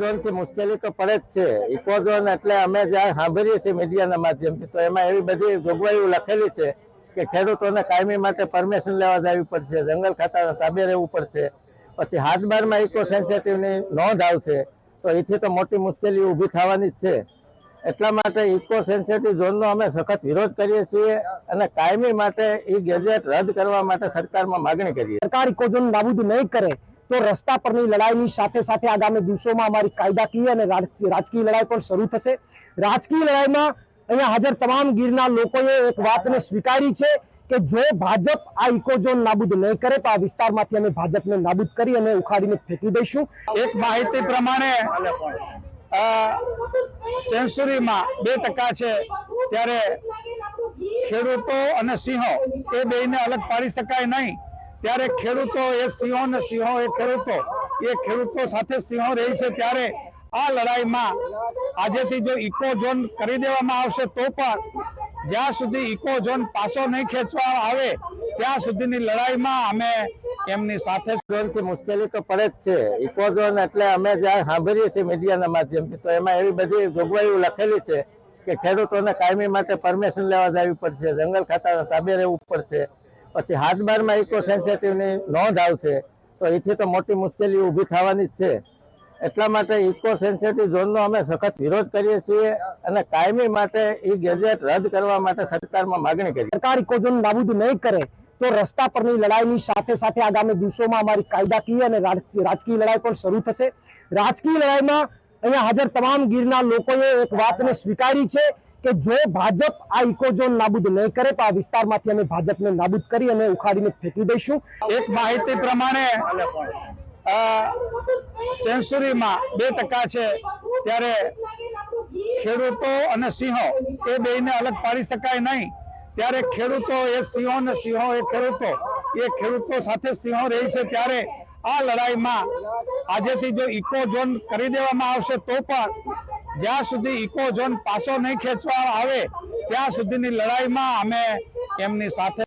Zone થી મુશ્કેલી તો પડે જ છે। ઇકો ઝોન એટલે અમે જ્યાં સાંભળીએ છીએ મીડિયાના માધ્યમથી, તો એમાં એવી બધી જોગવાઈઓ લખેલી છે કે ખેડૂતોને કાયમી માટે પરમિશન લેવા જવી પડશે, જંગલ ખાતાના તાબે રહેવું પડશે, પછી હાથબારમાં ઇકો સેન્સિટિવની નોંધ આવશે, તો એથી તો મોટી મુશ્કેલી ઊભી થવાની જ છે। એટલા માટે ઇકો સેન્સિટિવ ઝોનનો અમે સખત વિરોધ કરીએ છીએ અને કાયમી માટે એ ગેજેટ રદ કરવા માટે સરકારમાં માગણી કરીએ। સરકાર ઇકો ઝોન નાબૂદ નહીં કરે તો રસ્તા પરની લડાઈની સાથે સાથે આગામી દિવસોમાં અમારી કાયદાકીય અને રાજકીય લડાઈ પણ શરૂ થશે। રાજકીય લડાઈમાં અહીંયા હાજર તમામ ગીરના લોકોએ એક વાતને સ્વીકારી છે કે જો ભાજપ આ ઇકો ઝોન નાબૂદ નહીં કરે તો આ વિસ્તારમાંથી અમે ભાજપને નાબૂદ કરી અને ઉખાડીને ફેંકી દઈશું। એક માહિતી પ્રમાણે સેન્ચુરીમાં 2% છે, ત્યારે ખેડૂતો અને સિંહો એ બેને અલગ પાડી શકાય નહીં। ત્યારે ખેડૂતો એ સિંહો ને સિંહો એ ખેડૂતો સાથે સિંહો રહી છે। ત્યારે આ લડાઈમાં આજેથી જો ઇકો ઝોન કરી દેવામાં આવશે તો પણ જ્યાં સુધી ઇકો ઝોન પાછો નહીં ખેંચવામાં આવે ત્યાં સુધીની લડાઈમાં અમે એમની સાથે ઝોનથી મુશ્કેલી તો પડે જ છે। ઇકો ઝોન એટલે અમે જ્યાં સાંભળીએ છીએ મીડિયાના માધ્યમથી, તો એમાં એવી બધી જોગવાઈઓ લખેલી છે કે ખેડૂતોને કાયમી માટે પરમિશન લેવા જવી પડશે, જંગલ ખાતાના તાબે રહેવું પડશે, પછી હાથબારમાં ઇકો સેન્સિટિવની નોંધ આવશે, તો એથી તો મોટી મુશ્કેલી ઊભી થવાની જ છે। એટલા માટે ઇકો સેન્સિટિવ ઝોનનો અમે સખત વિરોધ કરીએ છીએ અને કાયમી માટે એ ગેજેટ રદ કરવા માટે સરકારમાં માગણી કરીએ। સરકાર ઇકો ઝોન નાબૂદ નહીં કરે તો રસ્તા પરની લડાઈની સાથે સાથે આગામી દિવસોમાં અમારી કાયદાકીય અને રાજકીય લડાઈ પણ શરૂ થશે। રાજકીય લડાઈમાં અહીંયા હાજર તમામ ગીરના લોકોએ એક વાતને સ્વીકારી છે કે જો ભાજપ આ ઇકો ઝોન નાબૂદ નહીં કરે તો આ વિસ્તારમાંથી અમે ભાજપને નાબૂદ કરી અને ઉખાડીને ફેંકી દઈશું। એક માહિતી પ્રમાણે સેન્ચુરીમાં 2% છે, ત્યારે ખેડૂતો અને સિંહો એ બેને અલગ પાડી શકાય નહીં। ત્યારે ખેડૂતો એ સિંહો ને સિંહો એ ખેડૂતો સાથે સિંહો રહી છે। ત્યારે આ લડાઈમાં આજેથી જો ઇકો ઝોન કરી દેવામાં આવશે તો પણ જ્યાં સુધી ઇકો ઝોન પાછો નહીં ખેંચવામાં આવે ત્યાં સુધીની લડાઈમાં અમે એમની સાથે